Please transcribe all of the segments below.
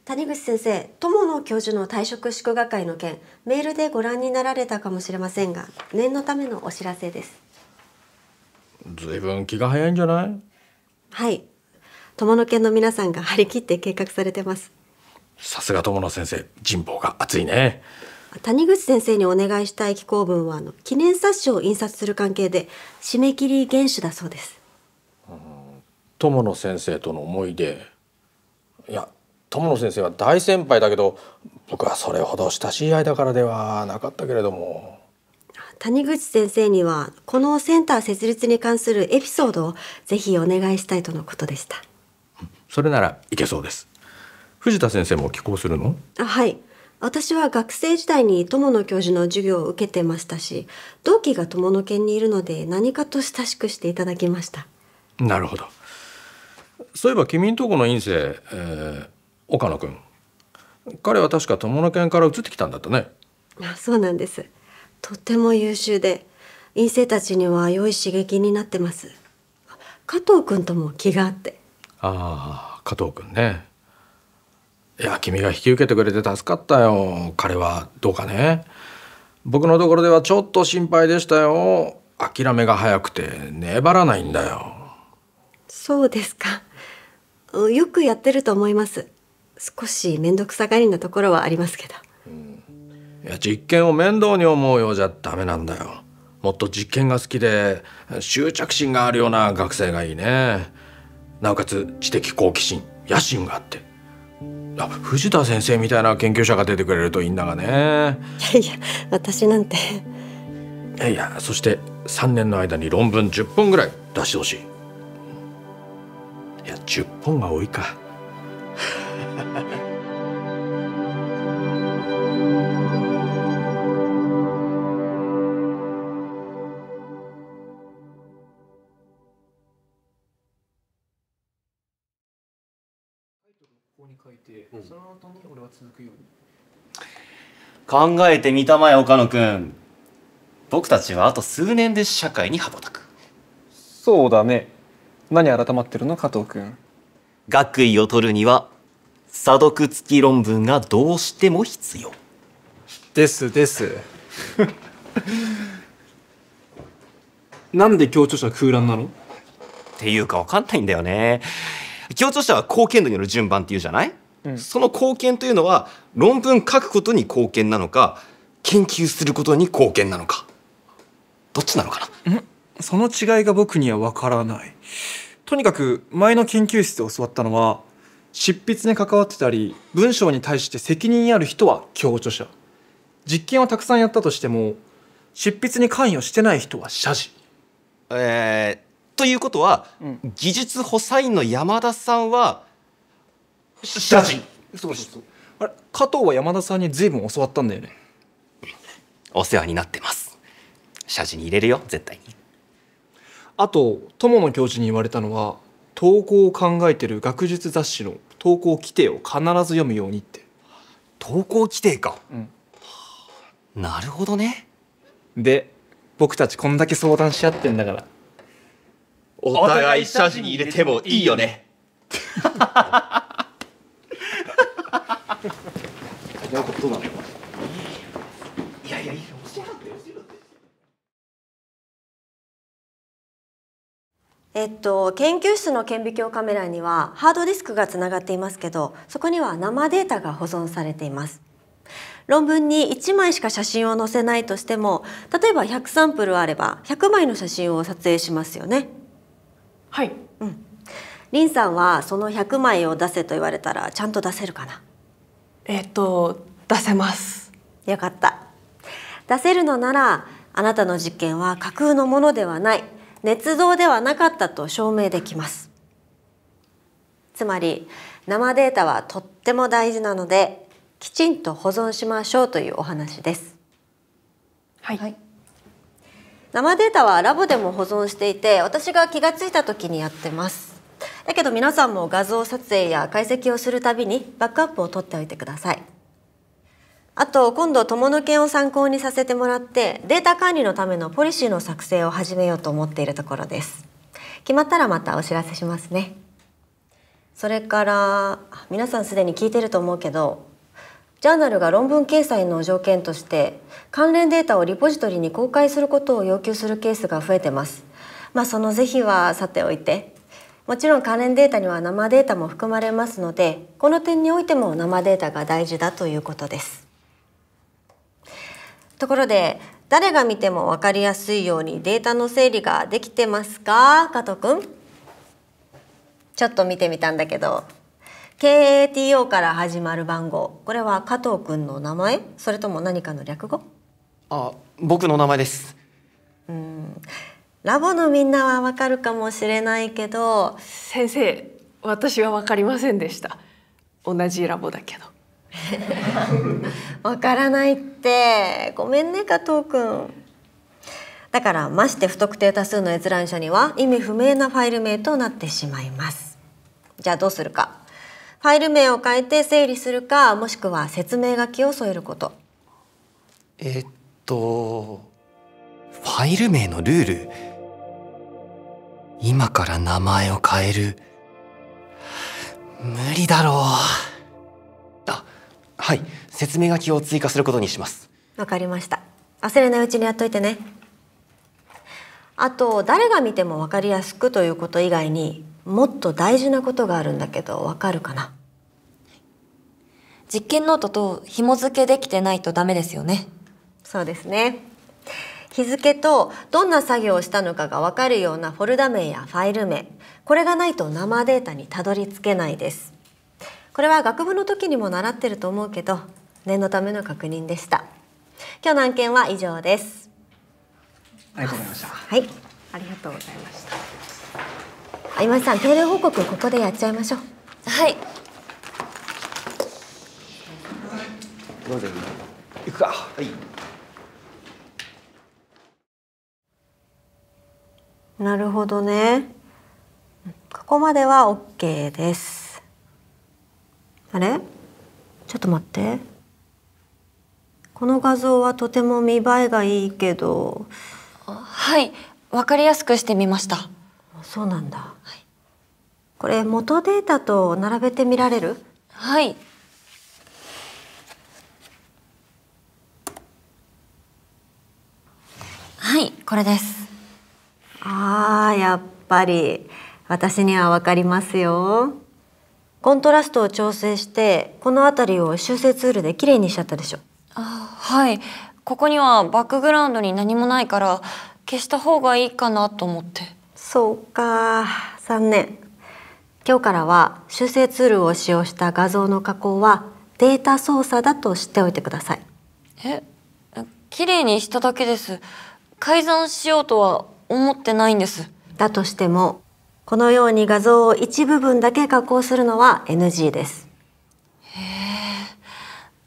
谷口先生、友野教授の退職祝賀会の件、メールでご覧になられたかもしれませんが、念のためのお知らせです。ずいぶん気が早いんじゃない？はい、友野研の皆さんが張り切って計画されてます。さすが友野先生、人望が厚いね。谷口先生にお願いしたい寄稿文は記念冊子を印刷する関係で締め切り厳守だそうです。友野先生との思い出。いや、友野先生は大先輩だけど、僕はそれほど親しい間柄ではなかったけれども。谷口先生にはこのセンター設立に関するエピソードをぜひお願いしたいとのことでした。それならいけそうです。藤田先生も寄稿するの？はい、私は学生時代に友野教授の授業を受けてましたし、同期が友野研にいるので何かと親しくしていただきました。なるほど。そういえば君んとこの院生、岡野君、彼は確か友野研から移ってきたんだったね。そうなんです。とっても優秀で院生たちには良い刺激になってます。加藤君とも気があって。ああ、加藤君ね。いや、君が引き受けてくれて助かったよ。彼はどうかね。僕のところではちょっと心配でしたよ。諦めが早くて粘らないんだよ。そうですか。よくやってると思います。少し面倒くさがりなところはありますけど。いや、実験を面倒に思うようじゃダメなんだよ。もっと実験が好きで執着心があるような学生がいいね。なおかつ知的好奇心、野心があって。藤田先生みたいな研究者が出てくれるといいんだがね。いやいや、私なんて。いや、そして3年の間に論文10本ぐらい出してほしい。いや、10本が多いか。考えてみたまえ岡野くん。僕たちはあと数年で社会に羽ばたく。そうだね。何改まってるの加藤くん。学位を取るには査読付き論文がどうしても必要ですなんで共著者空欄なの？っていうか分かんないんだよね。共著者は貢献度による順番っていうじゃない、その貢献というのは論文書くことに貢献なのか研究することに貢献なのか、どっちなのかな。その違いが僕には分からない。とにかく前の研究室で教わったのは、執筆に関わってたり文章に対して責任ある人は共著者、実験をたくさんやったとしても執筆に関与してない人は社事。ということは、技術補佐員の山田さんは社事。そう。あれ、加藤は山田さんに随分教わったんだよね。お世話になってます。社事に入れるよ、絶対に。あと友野教授に言われたのは、投稿を考えてる学術雑誌の投稿規定を必ず読むようにって。投稿規定か。なるほどね。で、僕たちこんだけ相談し合ってんだから、お互い社事に入れてもいいよね。やることどうなの？いや、教えろって。研究室の顕微鏡カメラにはハードディスクがつながっていますけど、そこには生データが保存されています。論文に1枚しか写真を載せないとしても、例えば100サンプルあれば100枚の写真を撮影しますよね。はい。林さんはその100枚を出せと言われたらちゃんと出せるかな？出せます。よかった。出せるのなら、あなたの実験は架空のものではない、捏造ではなかったと証明できます。つまり生データはとっても大事なので、きちんと保存しましょうというお話です。はい。生データはラボでも保存していて、私が気がついた時にやってます。だけど皆さんも画像撮影や解析をするたびにバックアップを取っておいてください。あと今度友野研を参考にさせてもらって、データ管理のためのポリシーの作成を始めようと思っているところです。決まったらまたお知らせしますね。それから皆さんすでに聞いてると思うけど、ジャーナルが論文掲載の条件として関連データをリポジトリに公開することを要求するケースが増えてます。その是非はさておいて、もちろん関連データには生データも含まれますので、この点においても生データが大事だということです。ところで、誰が見ても分かりやすいようにデータの整理ができてますか、加藤くん？ちょっと見てみたんだけど、KATO から始まる番号、これは加藤くんの名前？それとも何かの略語？僕の名前です。ラボのみんなはわかるかもしれないけど、先生、私は分かりませんでした。同じラボだけど。わからないって、ごめんね加藤くん。だからまして不特定多数の閲覧者には意味不明なファイル名となってしまいます。じゃあどうするか。ファイル名を変えて整理するか、もしくは説明書きを添えること。ファイル名のルール。今から名前を変える。無理だろう。はい、説明書きを追加することにします。わかりました。忘れないうちにやっといてね。あと、誰が見てもわかりやすくということ以外にもっと大事なことがあるんだけど、わかるかな？実験ノートと紐付けできてないとダメですよね。そうですね。日付とどんな作業をしたのかがわかるようなフォルダ名やファイル名、これがないと生データにたどり着けないです。これは学部の時にも習ってると思うけど、念のための確認でした。今日の案件は以上です。ありがとうございました。はい、ありがとうございました。今井さん、定例報告ここでやっちゃいましょう。はい。行くか。はい。なるほどね。ここまでは OK です。あれ？ちょっと待って。この画像はとても見栄えがいいけど。はい、わかりやすくしてみました。そうなんだ。これ元データと並べてみられる？はい。はい、これです。やっぱり私にはわかりますよ。コントラストを調整してこの辺りを修正ツールできれいにしちゃったでしょ。はい。ここにはバックグラウンドに何もないから消した方がいいかなと思って。そうか、残念。今日からは修正ツールを使用した画像の加工はデータ操作だと知っておいてください。綺麗にしただけです。改ざんしようとは思ってないんです。だとしてもこのように画像を一部分だけ加工するのは NG です。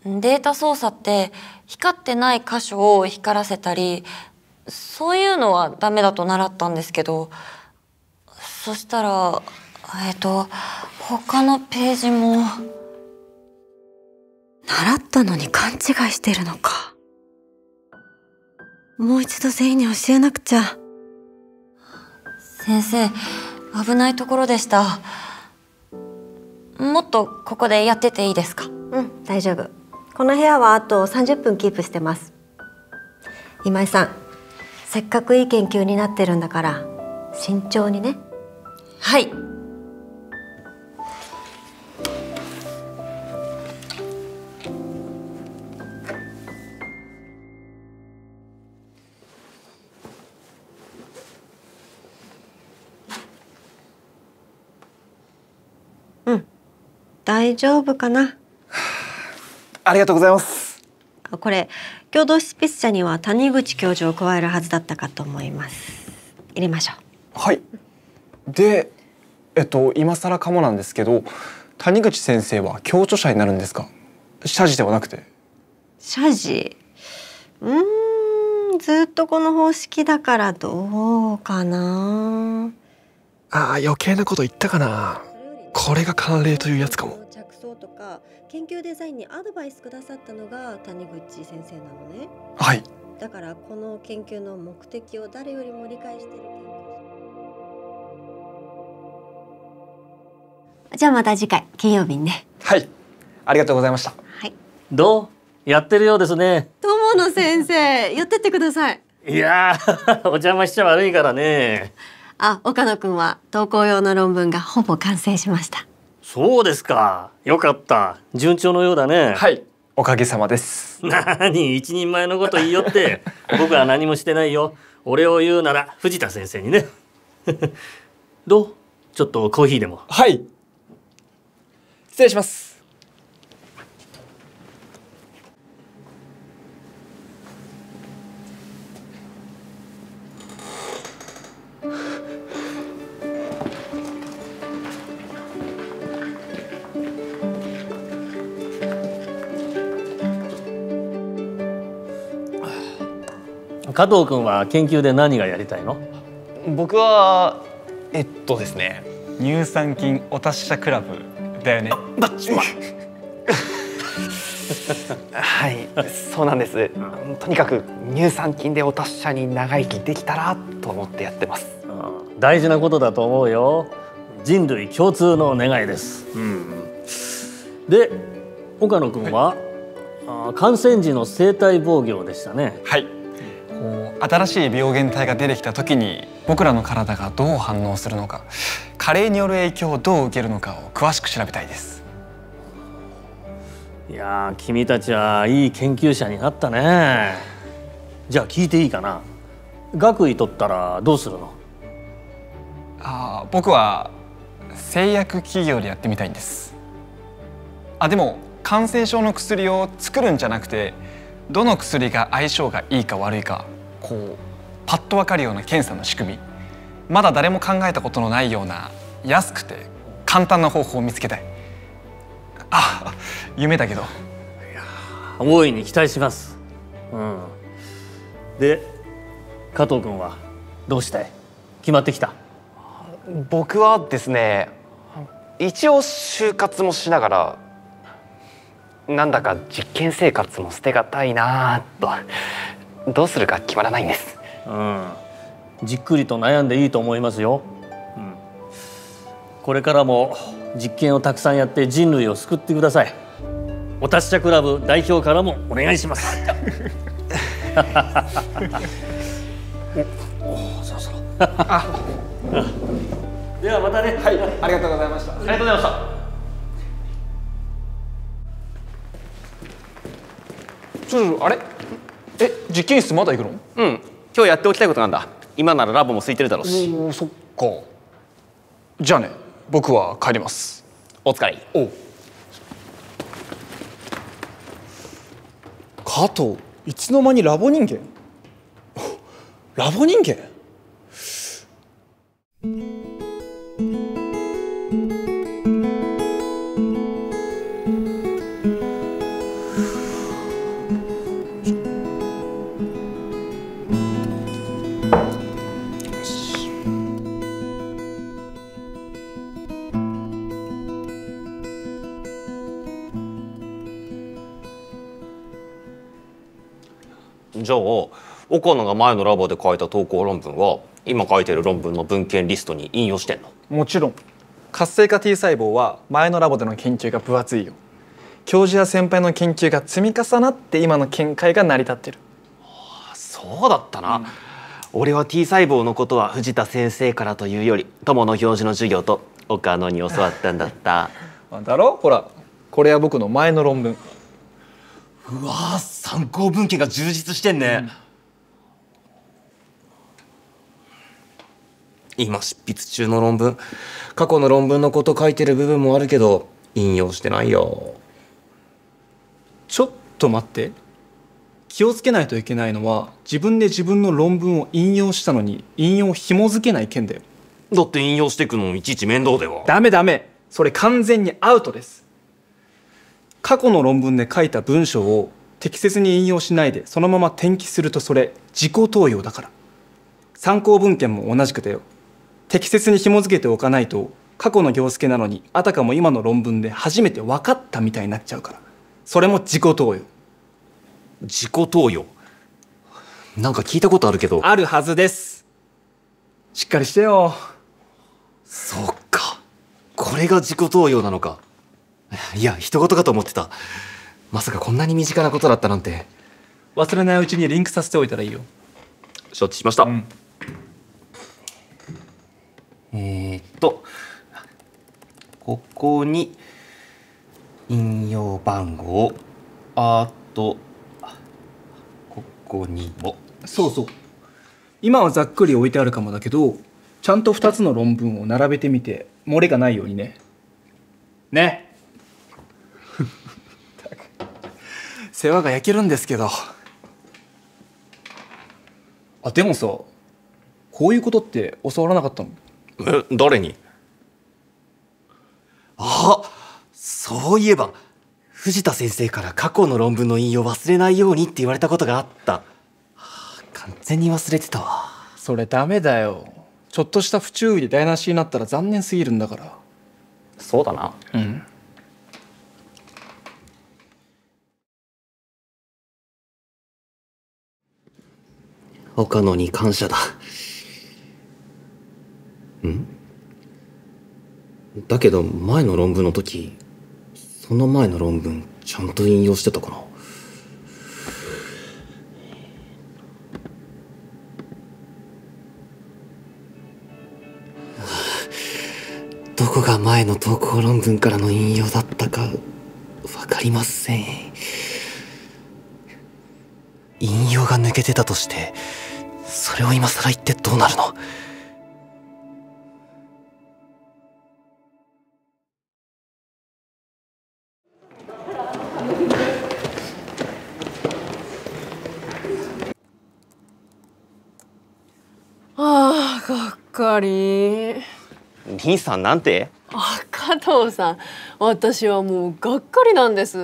データ操作って光ってない箇所を光らせたり、そういうのはダメだと習ったんですけど、そしたら他のページも。習ったのに勘違いしてるのか。もう一度全員に教えなくちゃ。先生、危ないところでした。もっとここでやってていいですか？大丈夫。この部屋はあと30分キープしてます。今井さん、せっかくいい研究になってるんだから慎重にね。はい。大丈夫かな。ありがとうございます。これ共同執筆者には谷口教授を加えるはずだったかと思います。入れましょう。はい。で、今更かもなんですけど、谷口先生は共著者になるんですか？謝辞ではなくて。謝辞？ずっとこの方式だからどうかな。余計なこと言ったかな。これが慣例というやつかも。着想とか研究デザインにアドバイスくださったのが谷口先生なのね。はい。だからこの研究の目的を誰よりも理解している研究者。じゃあまた次回金曜日にね。はい、ありがとうございました。はい。どうやってるようですね。友野先生、寄ってってください。いやーお邪魔しちゃ悪いからね。あ、岡野くんは投稿用の論文がほぼ完成しました。そうですか。よかった。順調のようだね。はい、おかげさまです。何一人前のこと言いよって。僕は何もしてないよ。俺を言うなら藤田先生にね。どう？ちょっとコーヒーでも。はい。失礼します。加藤君は研究で何がやりたいの？僕はですね、乳酸菌お達者クラブだよね。はい、そうなんです。とにかく乳酸菌でお達者に長生きできたらと思ってやってます。大事なことだと思うよ。人類共通の願いです。で、岡野君は感染時の生体防御でしたね。はい。新しい病原体が出てきた時に僕らの体がどう反応するのか、加齢による影響をどう受けるのかを詳しく調べたいです。いやー、君たちはいい研究者になったね。じゃあ聞いていいかな。学位取ったらどうするの？僕は製薬企業でやってみたいんです。でも感染症の薬を作るんじゃなくて、どの薬が相性がいいか悪いかパッと分かるような検査の仕組み、まだ誰も考えたことのないような安くて簡単な方法を見つけたい。夢だけど。大いに期待します。で、加藤君はどうしたい？決まってきた？僕はですね、一応就活もしながら、なんだか実験生活も捨てがたいなと、どうするか決まらないんです。じっくりと悩んでいいと思いますよ。これからも実験をたくさんやって人類を救ってください。お達者クラブ代表からもお願いします。そろそろ。ではまたね。はい、ありがとうございました。ありがとうございました。あれ？実験室まだ行くの？今日やっておきたいことなんだ。今ならラボも空いてるだろうし。そっか。じゃあね、僕は帰ります。お疲れ。加藤、いつの間にラボ人間？ラボ人間？じゃあ岡野が前のラボで書いた投稿論文は今書いてる論文の文献リストに引用してんの？もちろん。活性化 T 細胞は前のラボでの研究が分厚いよ。教授や先輩の研究が積み重なって今の見解が成り立ってる。そうだったな。俺は T 細胞のことは藤田先生からというより友野教授の授業と岡野に教わったんだった。だろ？ほら、これは僕の前の論文。うわー、参考文献が充実してんね。今執筆中の論文、過去の論文のこと書いてる部分もあるけど引用してないよ。ちょっと待って。気をつけないといけないのは、自分で自分の論文を引用したのに引用を紐付けない件だよ。だって引用していくのいちいち面倒では。ダメダメ、それ完全にアウトです。過去の論文で書いた文章を適切に引用しないでそのまま転記すると、それ自己盗用だから。参考文献も同じくだよ。適切に紐付けておかないと、過去の行助なのにあたかも今の論文で初めて分かったみたいになっちゃうから。それも自己盗用。自己投与、なんか聞いたことあるけど。あるはずです。しっかりしてよ。そっか、これれが自己投与なのか。いや、人事かと思ってた。まさかこんなに身近なことだったなんて。忘れないうちにリンクさせておいたらいいよ。承知しました。うんここに引用番号、あとここにも。そうそう。今はざっくり置いてあるかもだけど、ちゃんと2つの論文を並べてみて漏れがないようにね。ね。世話が焼けるんですけど。あ、でもさ、こういうことって教わらなかったの？誰に？あ、そういえば藤田先生から過去の論文の引用忘れないようにって言われたことがあった。完全に忘れてたわ。それダメだよ。ちょっとした不注意で台無しになったら残念すぎるんだから。そうだな。うん。岡野に感謝だ。だけど前の論文の時、その前の論文ちゃんと引用してたかな。どこが前の投稿論文からの引用だったかわかりません。引用が抜けてたとしてそれを今更言ってどうなるの？ああ、がっかり。兄さんなんて？加藤さん、私はもうがっかりなんです。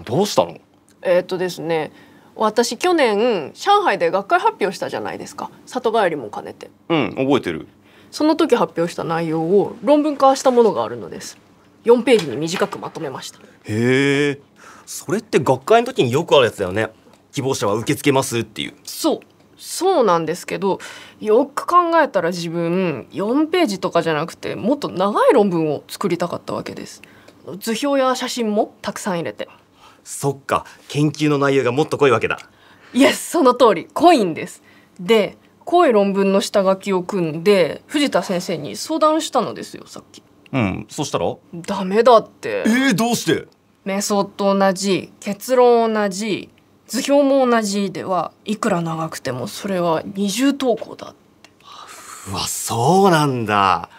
どうしたの？ですね、私去年上海で学会発表したじゃないですか。里帰りも兼ねて。うん、覚えてる。その時発表した内容を論文化したものがあるのです。4ページに短くまとめました。へえ、それって学会の時によくあるやつだよね。希望者は受け付けますっていう。そうなんですけど、よく考えたら自分4ページとかじゃなくてもっと長い論文を作りたかったわけです。図表や写真もたくさん入れて。そっか、研究の内容がもっと濃いわけだ。イエス、その通り、濃いんです。で、濃い論文の下書きを組んで藤田先生に相談したのですよ、さっき。うん、そしたら？ダメだって。どうして？メソッド同じ、結論同じ、図表も同じではいくら長くてもそれは二重投稿だって。うわ、そうなんだ。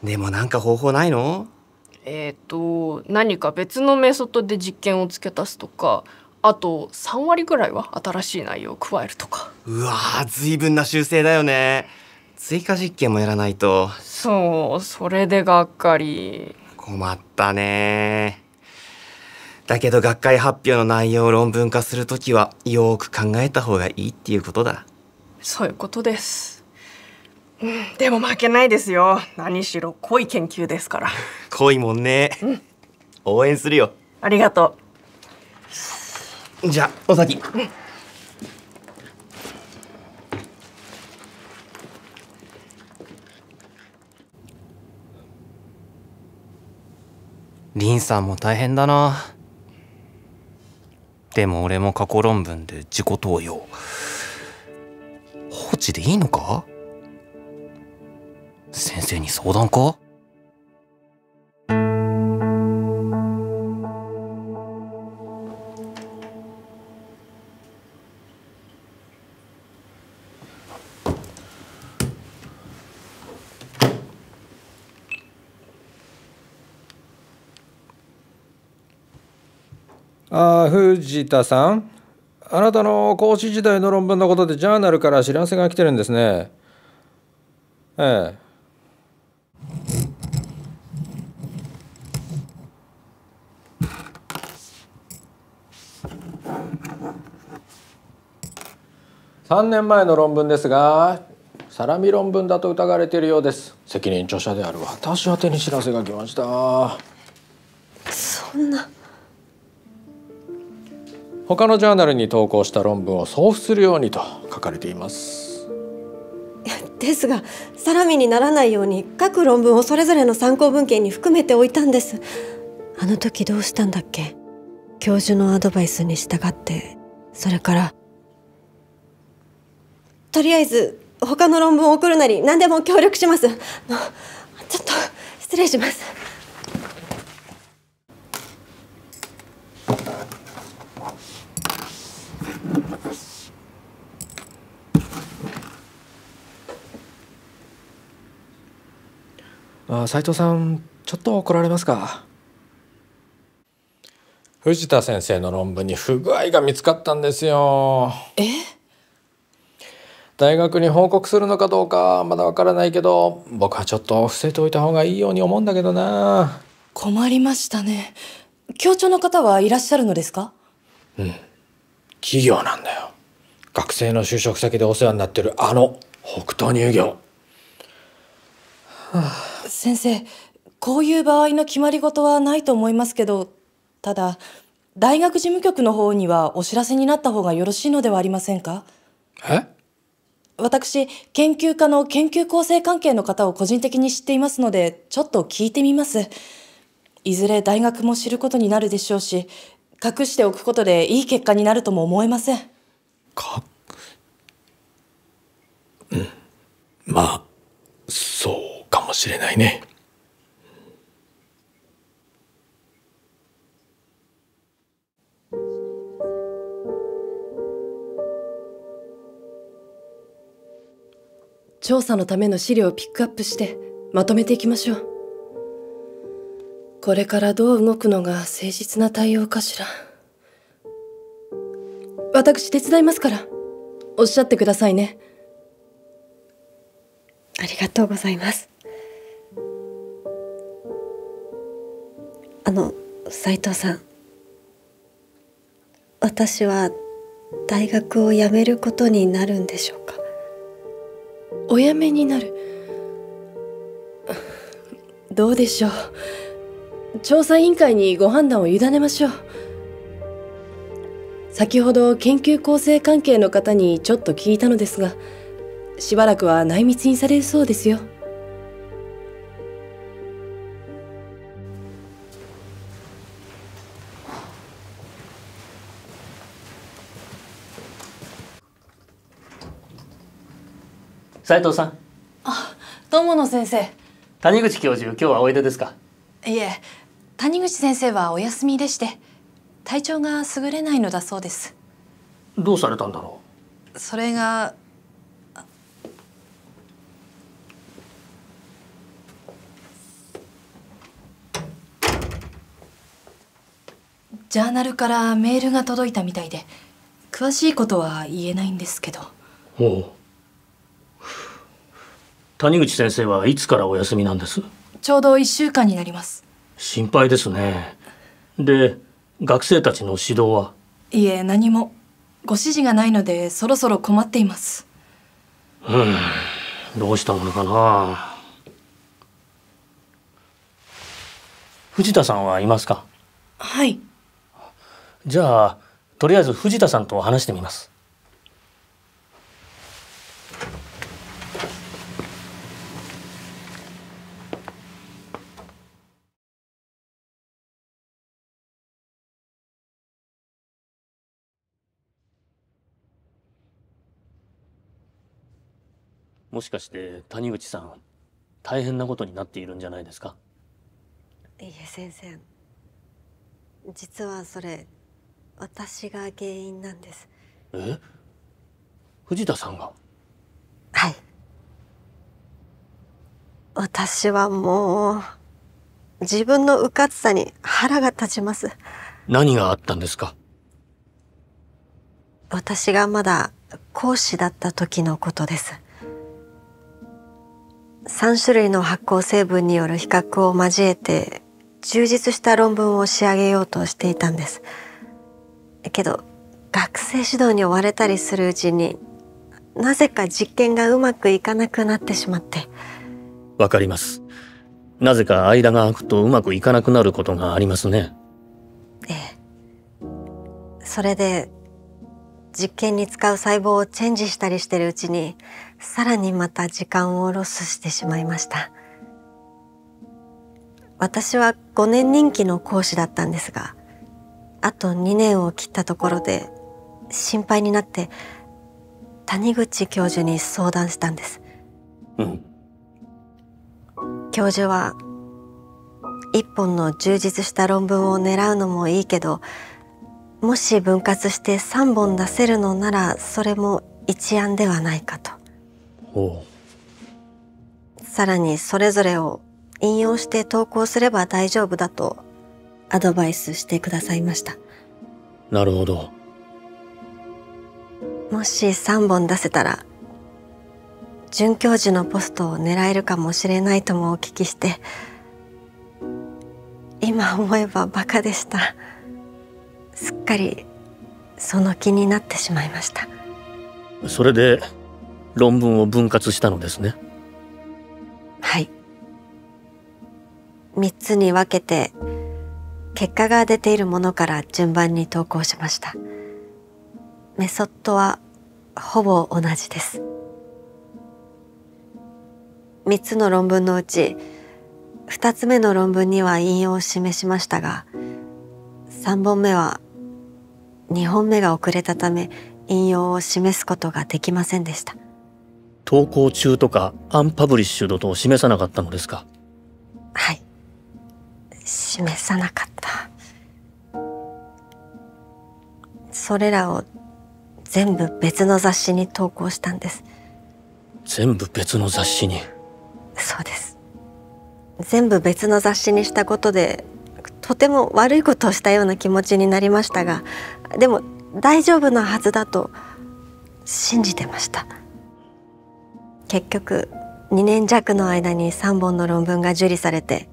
でもなんか方法ないの？何か別のメソッドで実験を付け足すとか、あと3割ぐらいは新しい内容を加えるとか。うわー、随分な修正だよね。追加実験もやらないと。そう、それでがっかり。困ったね。だけど学会発表の内容を論文化するときはよーく考えた方がいいっていうことだ。そういうことです。でも負けないですよ。何しろ濃い研究ですから。濃いもんね。応援するよ。ありがとう。じゃあお先。リンさんも大変だな。でも俺も過去論文で自己投与。放置でいいのか？先生に相談か？藤田さん、あなたの講師時代の論文のことでジャーナルから知らせが来てるんですね。ええ。3年前の論文ですが、サラミ論文だと疑われているようです。責任著者である私宛てに知らせが来ました。そんな。他のジャーナルに投稿した論文を送付するようにと書かれています。ですがサラミにならないように各論文をそれぞれの参考文献に含めておいたんです。あの時どうしたんだっけ。教授のアドバイスに従って、それからとりあえず他の論文を送るなり何でも協力します。ちょっと失礼します。斉藤さん、ちょっと来られますか。藤田先生の論文に不具合が見つかったんですよ。大学に報告するのかどうかまだわからないけど、僕はちょっと伏せておいた方がいいように思うんだけどな。困りましたね。教長の方はいらっしゃるのですか？企業なんだよ。学生の就職先でお世話になってる北東乳業。先生、こういう場合の決まり事はないと思いますけど、ただ大学事務局の方にはお知らせになった方がよろしいのではありませんか？私、研究家の研究構成関係の方を個人的に知っていますので、ちょっと聞いてみます。いずれ大学も知ることになるでしょうし、隠しておくことでいい結果になるとも思えません。まあそうかもしれないね。調査のための資料をピックアップしてまとめていきましょう。これからどう動くのが誠実な対応かしら。私手伝いますから、おっしゃってくださいね。ありがとうございます。斉藤さん、私は大学を辞めることになるんでしょうか？お辞めになる。どうでしょう。調査委員会にご判断を委ねましょう。先ほど研究構成関係の方にちょっと聞いたのですが、しばらくは内密にされるそうですよ。斉藤さん。友野先生。谷口教授、今日はおいでですか？いえ、谷口先生はお休みでして、体調が優れないのだそうです。どうされたんだろう。それがジャーナルからメールが届いたみたいで、詳しいことは言えないんですけど。おう。谷口先生はいつからお休みなんです？ちょうど1週間になります。心配ですね。で、学生たちの指導は？いえ、何も。ご指示がないのでそろそろ困っています。どうしたものかな。藤田さんはいますか？はい。じゃあとりあえず藤田さんと話してみます。もしかして谷口さん、大変なことになっているんじゃないですか？いいえ先生、実はそれ私が原因なんです。藤田さんが？はい。私はもう自分のうかつさに腹が立ちます。何があったんですか？私がまだ講師だった時のことです。3種類の発酵成分による比較を交えて充実した論文を仕上げようとしていたんです。けど学生指導に追われたりするうちになぜか実験がうまくいかなくなってしまって。わかります。なぜか間が空くとうまくいかなくなることがありますね。ええ。それで実験に使う細胞をチェンジしたりしてるうちにさらにまた時間をロスしてしまいました。私は5年任期の講師だったんですが、あと2年を切ったところで心配になって谷口教授に相談したんです。教授は一本の充実した論文を狙うのもいいけど、もし分割して3本出せるのならそれも一案ではないかと。さらにそれぞれを引用して投稿すれば大丈夫だとアドバイスしてくださいました。なるほど。もし3本出せたら准教授のポストを狙えるかもしれないともお聞きして、今思えばバカでした。すっかりその気になってしまいました。それで論文を分割したのですね。はい。3つに分けて結果が出ているものから順番に投稿しました。メソッドはほぼ同じです。3つの論文のうち2つ目の論文には引用を示しましたが、3本目は2本目が遅れたため引用を示すことができませんでした。投稿中とかアンパブリッシュドと示さなかったのですか？はい、示さなかった。それらを全部別の雑誌に投稿したんです。全部別の雑誌に？そうです。全部別の雑誌にしたことでとても悪いことをしたような気持ちになりましたが、でも大丈夫なはずだと信じてました。結局2年弱の間に3本の論文が受理されて、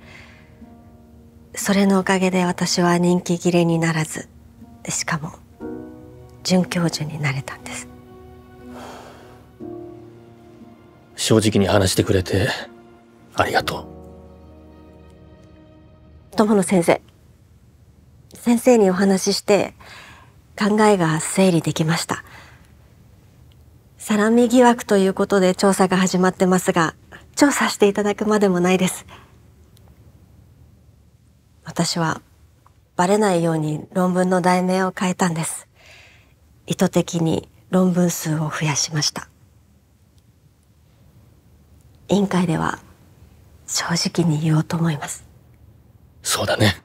それのおかげで私は人気切れにならず、しかも准教授になれたんです。正直に話してくれてありがとう。友野先生、先生にお話しして考えが整理できました。サラミ疑惑ということで調査が始まってますが、調査していただくまでもないです。私はバレないように論文の題名を変えたんです。意図的に論文数を増やしました。委員会では正直に言おうと思います。そうだね。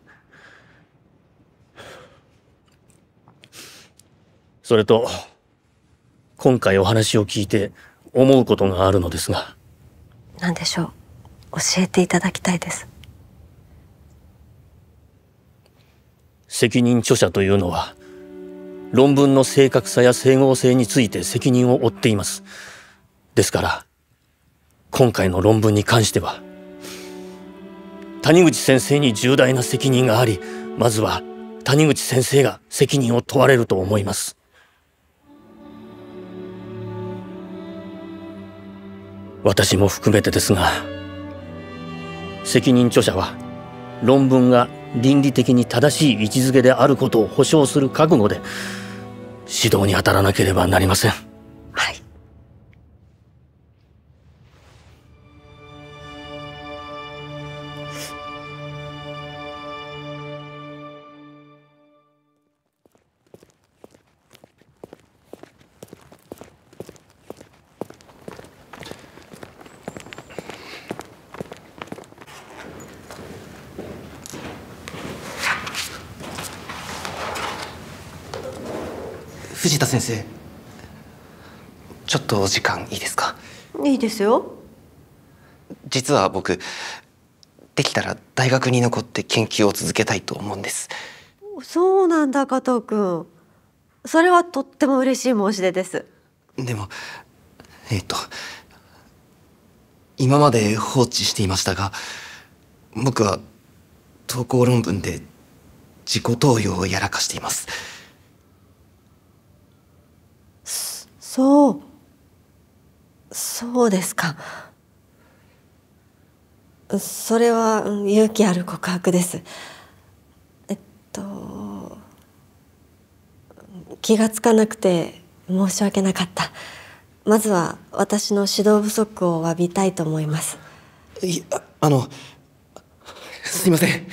それと今回お話を聞いて思うことがあるのですが。何でしょう。教えていただきたいです。責任著者というのは論文の正確さや整合性について責任を負っています。ですから今回の論文に関しては谷口先生に重大な責任があり、まずは谷口先生が責任を問われると思います。私も含めてですが、責任著者は論文が倫理的に正しい位置づけであることを保証する覚悟で指導に当たらなければなりません。はい。藤田先生、ちょっとお時間いいですか？いいですよ。実は僕、できたら大学に残って研究を続けたいと思うんです。そうなんだ加藤君。それはとっても嬉しい申し出です。でも今まで放置していましたが、僕は投稿論文で自己投与をやらかしています。そうですか。それは勇気ある告白です。気がつかなくて申し訳なかった。まずは私の指導不足を詫びたいと思います。すいません。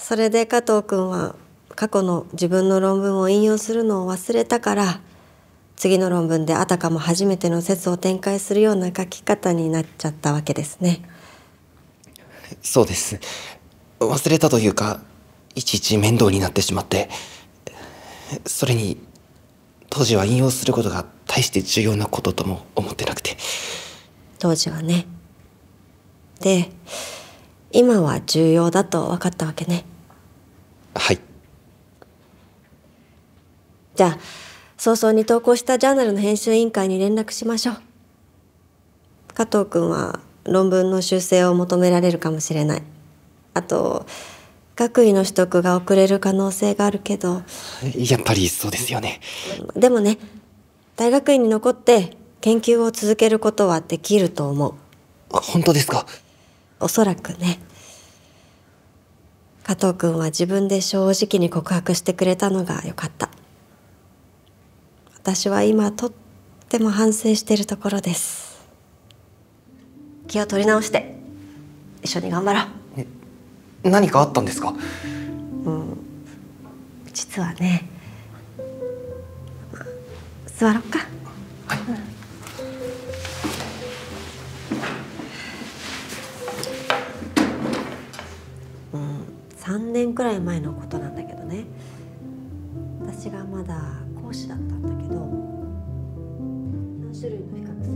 それで加藤君は過去の自分の論文を引用するのを忘れたから、次の論文であたかも初めての説を展開するような書き方になっちゃったわけですね。そうです。忘れたというか、いちいち面倒になってしまって、それに当時は引用することが大して重要なこととも思ってなくて。当時はね。で、今は重要だと分かったわけね。はい。じゃあ早々に投稿したジャーナルの編集委員会に連絡しましょう。加藤君は論文の修正を求められるかもしれない。あと学位の取得が遅れる可能性があるけど。やっぱりそうですよね。でもね、大学院に残って研究を続けることはできると思う。本当ですか？おそらくね。加藤君は自分で正直に告白してくれたのが良かった。私は今とっても反省しているところです。気を取り直して一緒に頑張ろう。何かあったんですか？実はね、座ろうか。はい。3年くらい前のことなんだけどね、私がまだ講師だったんだけど、何種類の比較性